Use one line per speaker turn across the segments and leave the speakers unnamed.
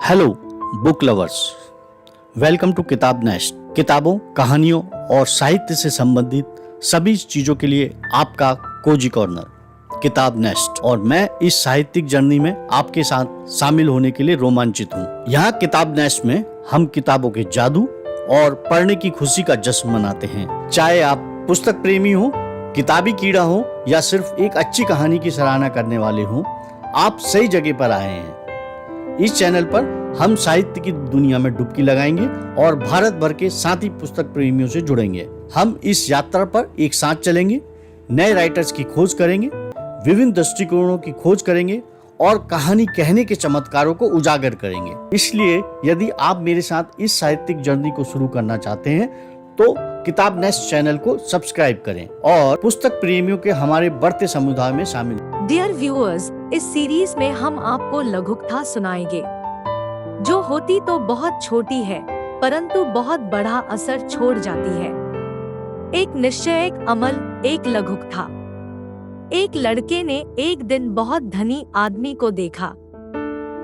Hello book lovers, welcome to Kitab nest. किताबों, कहानियों और साहित्य से संबंधित सभी चीजों के लिए आपका कोजी कॉर्नर किताब नेस्ट। और मैं इस साहित्यिक जर्नी में आपके साथ शामिल होने के लिए रोमांचित हूँ। यहाँ किताब नेस्ट में हम किताबों के जादू और पढ़ने की खुशी का जश्न मनाते हैं। चाहे आप पुस्तक प्रेमी हो, किताबी कीड़ा हो या सिर्फ एक अच्छी कहानी की सराहना करने वाले हो, आप सही जगह पर आए हैं। इस चैनल पर हम साहित्य की दुनिया में डुबकी लगाएंगे और भारत भर के साथी पुस्तक प्रेमियों से जुड़ेंगे। हम इस यात्रा पर एक साथ चलेंगे, नए राइटर्स की खोज करेंगे, विभिन्न दृष्टिकोणों की खोज करेंगे और कहानी कहने के चमत्कारों को उजागर करेंगे। इसलिए यदि आप मेरे साथ इस साहित्यिक जर्नी को शुरू करना चाहते हैं तो किताब नेस्ट चैनल को सब्सक्राइब करें और पुस्तक प्रेमियों के हमारे बढ़ते समुदाय में शामिल।
डियर व्यूअर्स, इस सीरीज में हम आपको लघुकथा सुनाएंगे जो होती तो बहुत छोटी है परंतु बहुत बड़ा असर छोड़ जाती है। एक निश्चय, एक अमल, एक लघुकथा। एक लड़के ने एक दिन बहुत धनी आदमी को देखा।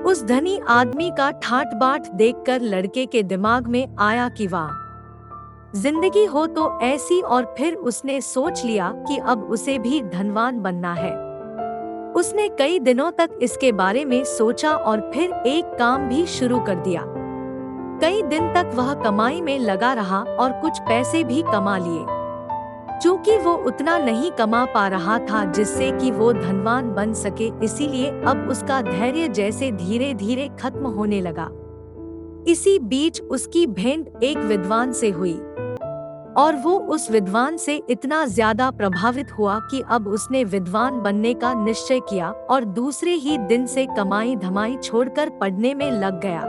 उस धनी आदमी का ठाट बाट देखकर लड़के के दिमाग में आया कि वाह, जिंदगी हो तो ऐसी। और फिर उसने सोच लिया कि अब उसे भी धनवान बनना है। उसने कई दिनों तक इसके बारे में सोचा और फिर एक काम भी शुरू कर दिया। कई दिन तक वह कमाई में लगा रहा और कुछ पैसे भी कमा लिए। चूंकि वो उतना नहीं कमा पा रहा था जिससे कि वो धनवान बन सके, इसीलिए अब उसका धैर्य जैसे धीरे धीरे खत्म होने लगा। इसी बीच उसकी भेंट एक विद्वान से हुई और वो उस विद्वान से इतना ज्यादा प्रभावित हुआ कि अब उसने विद्वान बनने का निश्चय किया और दूसरे ही दिन से कमाई धमाई छोड़कर पढ़ने में लग गया।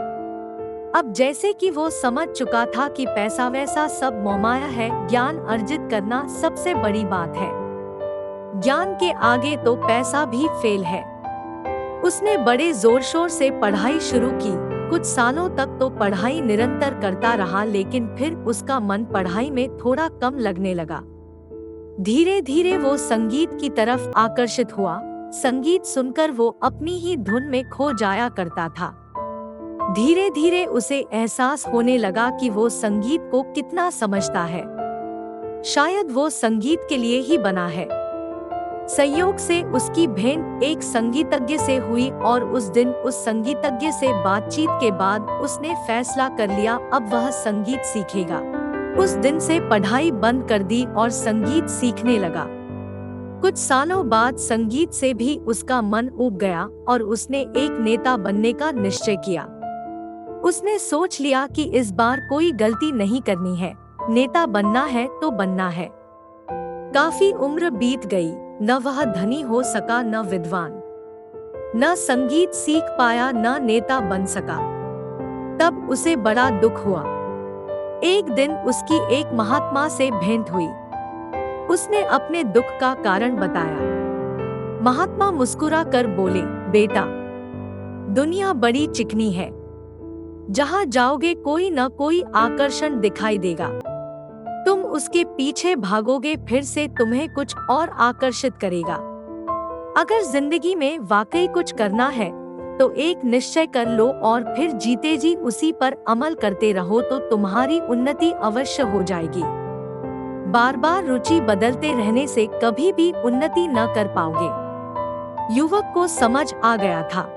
अब जैसे कि वो समझ चुका था कि पैसा वैसा सब मोहमाया है, ज्ञान अर्जित करना सबसे बड़ी बात है। ज्ञान के आगे तो पैसा भी फेल है। उसने बड़े जोर शोर से पढ़ाई शुरू की। कुछ सालों तक तो पढ़ाई निरंतर करता रहा, लेकिन फिर उसका मन पढ़ाई में थोड़ा कम लगने लगा। धीरे धीरे वो संगीत की तरफ आकर्षित हुआ। संगीत सुनकर वो अपनी ही धुन में खो जाया करता था। धीरे धीरे उसे एहसास होने लगा कि वो संगीत को कितना समझता है। शायद वो संगीत के लिए ही बना है। संयोग से उसकी भेंट एक संगीतज्ञ से हुई और उस दिन उस संगीतज्ञ से बातचीत के बाद उसने फैसला कर लिया अब वह संगीत सीखेगा। उस दिन से पढ़ाई बंद कर दी और संगीत सीखने लगा। कुछ सालों बाद संगीत से भी उसका मन ऊब गया और उसने एक नेता बनने का निश्चय किया। उसने सोच लिया कि इस बार कोई गलती नहीं करनी है, नेता बनना है तो बनना है। काफी उम्र बीत गई, न वह धनी हो सका, न विद्वान, न संगीत सीख पाया, न नेता बन सका। तब उसे बड़ा दुख हुआ। एक दिन उसकी एक महात्मा से भेंट हुई। उसने अपने दुख का कारण बताया। महात्मा मुस्कुरा कर बोले, बेटा, दुनिया बड़ी चिकनी है। जहाँ जाओगे कोई न कोई आकर्षण दिखाई देगा। तुम उसके पीछे भागोगे, फिर से तुम्हें कुछ और आकर्षित करेगा। अगर जिंदगी में वाकई कुछ करना है तो एक निश्चय कर लो और फिर जीते जी उसी पर अमल करते रहो तो तुम्हारी उन्नति अवश्य हो जाएगी। बार बार रुचि बदलते रहने से कभी भी उन्नति न कर पाओगे। युवक को समझ आ गया था।